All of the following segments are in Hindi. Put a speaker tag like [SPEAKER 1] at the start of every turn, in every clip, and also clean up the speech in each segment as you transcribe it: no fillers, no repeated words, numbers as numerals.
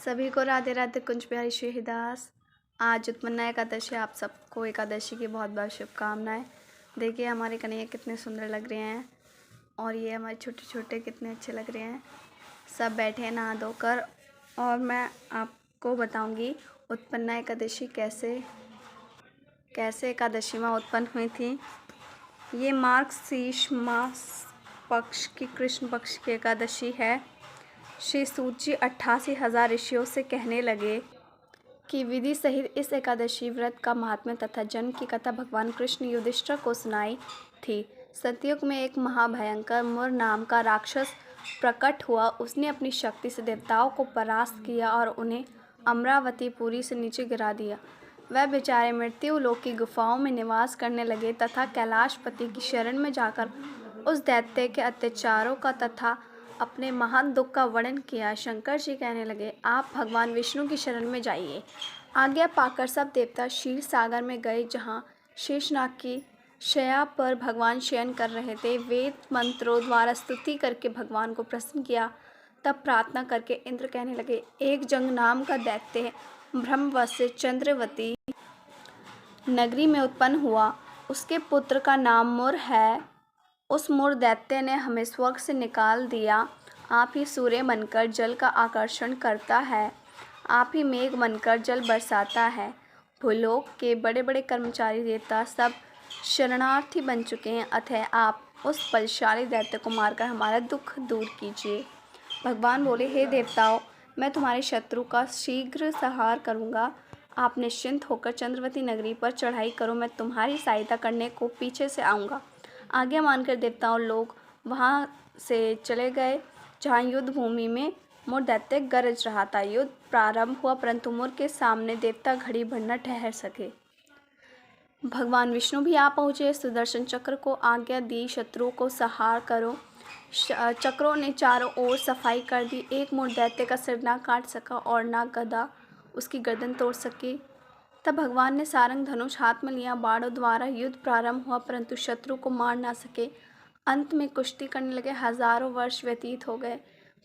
[SPEAKER 1] सभी को राधे राधे। कुंज बिहारी श्रीदास। आज उत्पन्ना एकादशी, आप सबको एकादशी की बहुत बहुत शुभकामनाएं। देखिए हमारे कन्हैया कितने सुंदर लग रहे हैं और ये हमारे छोटे छोटे कितने अच्छे लग रहे हैं। सब बैठे हैं नहा धोकर और मैं आपको बताऊंगी उत्पन्ना एकादशी कैसे एकादशी माँ उत्पन्न हुई थी। ये मार्गशीर्ष मास पक्ष की कृष्ण पक्ष की एकादशी है। श्री सूत जी 88,000 ऋषियों से कहने लगे कि विधि सहित इस एकादशी व्रत का महात्म्य तथा जन्म की कथा भगवान कृष्ण युधिष्ठिर को सुनाई थी। सतयुग में एक महाभयंकर मुर नाम का राक्षस प्रकट हुआ। उसने अपनी शक्ति से देवताओं को परास्त किया और उन्हें अमरावतीपुरी से नीचे गिरा दिया। वह बेचारे मृत्यु लोक की गुफाओं में निवास करने लगे तथा कैलाशपति की शरण में जाकर उस दैत्य के अत्याचारों का तथा अपने महान दुख का वर्णन किया। शंकर जी कहने लगे, आप भगवान विष्णु की शरण में जाइए। आज्ञा पाकर सब देवता क्षीर सागर में गए, जहाँ शेषनाग की शया पर भगवान शयन कर रहे थे। वेद मंत्रों द्वारा स्तुति करके भगवान को प्रसन्न किया। तब प्रार्थना करके इंद्र कहने लगे, एक जंग नाम का दैत्य ब्रह्मवश से चंद्रवती नगरी में उत्पन्न हुआ। उसके पुत्र का नाम मुर है। उस मुर दैत्य ने हमें स्वर्ग से निकाल दिया। आप ही सूर्य बनकर जल का आकर्षण करता है, आप ही मेघ बनकर जल बरसाता है। भूलोक के बड़े बड़े कर्मचारी देवता सब शरणार्थी बन चुके हैं, अतः आप उस बलशाली दैत्य को मारकर हमारा दुख दूर कीजिए। भगवान बोले, हे देवताओं, मैं तुम्हारे शत्रु का शीघ्र संहार करूँगा। आप निश्चिंत होकर चंद्रवती नगरी पर चढ़ाई करो, मैं तुम्हारी सहायता करने को पीछे से आऊँगा। आज्ञा मानकर देवताओं लोग वहाँ से चले गए, जहाँ युद्ध भूमि में मुर दैत्य गरज रहा था। युद्ध प्रारंभ हुआ, परंतु मुर के सामने देवता घड़ी भर न ठहर सके। भगवान विष्णु भी आ पहुँचे। सुदर्शन चक्र को आज्ञा दी, शत्रुओं को संहार करो। चक्रों ने चारों ओर सफाई कर दी। एक मुर दैत्य का सिर ना काट सका और ना गदा उसकी गर्दन तोड़ सकी। तब भगवान ने सारंग धनुष हाथ में लिया। बाणों द्वारा युद्ध प्रारंभ हुआ, परंतु शत्रु को मार ना सके। अंत में कुश्ती करने लगे। हजारों वर्ष व्यतीत हो गए,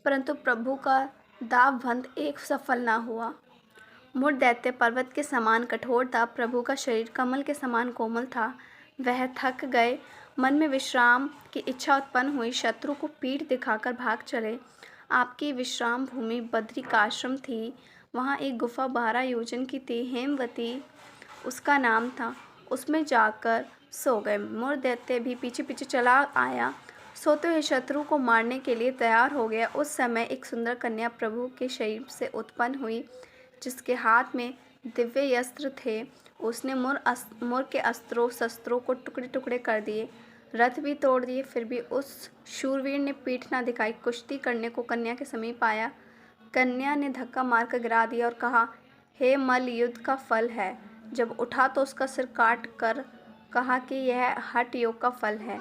[SPEAKER 1] परंतु प्रभु का दावबंध एक सफल ना हुआ। मुर दैत्य पर्वत के समान कठोर था, प्रभु का शरीर कमल के समान कोमल था। वह थक गए, मन में विश्राम की इच्छा उत्पन्न हुई। शत्रु को पीठ दिखाकर भाग चले। आपकी विश्राम भूमि बद्रिकाश्रम थी। वहाँ एक गुफा 12 योजन की थी, हेमवती उसका नाम था। उसमें जाकर सो गए। मुर दैत्य भी पीछे पीछे चला आया, सोते हुए शत्रु को मारने के लिए तैयार हो गया। उस समय एक सुंदर कन्या प्रभु के शरीर से उत्पन्न हुई, जिसके हाथ में दिव्य अस्त्र थे। उसने मुर के अस्त्रों शस्त्रों को टुकड़े टुकड़े कर दिए, रथ भी तोड़ दिए। फिर भी उस शूरवीर ने पीठ ना दिखाई। कुश्ती करने को कन्या के समीप आया। कन्या ने धक्का मारकर गिरा दिया और कहा, हे मल्ल, युद्ध का फल है। जब उठा तो उसका सिर काट कर कहा कि यह हठ योग का फल है।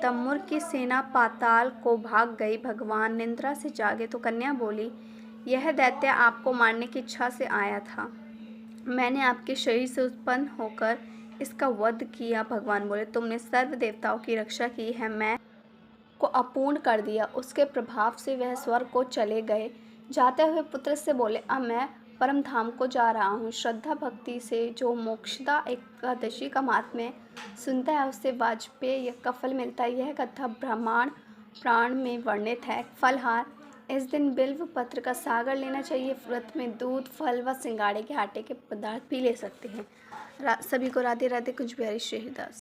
[SPEAKER 1] तब मुर की सेना पाताल को भाग गई। भगवान निद्रा से जागे तो कन्या बोली, यह दैत्य आपको मारने की इच्छा से आया था। मैंने आपके शरीर से उत्पन्न होकर इसका वध किया। भगवान बोले, तुमने सर्व देवताओं की रक्षा की है, मैं को अपूर्ण कर दिया। उसके प्रभाव से वह स्वर्ग को चले गए। जाते हुए पुत्र से बोले, अब मैं परम धाम को जा रहा हूँ। श्रद्धा भक्ति से जो मोक्षदा एकादशी का महात्म्य सुनता है, उससे वाजपेय का फल मिलता है। यह कथा ब्रह्मांड प्राण में वर्णित है। फलहार, इस दिन बिल्व पत्र का सागर लेना चाहिए। व्रत में दूध, फल व सिंगाड़े के आटे के पदार्थ भी ले सकते हैं। सभी को राधे राधे। कुंज बिहारी श्रीदास।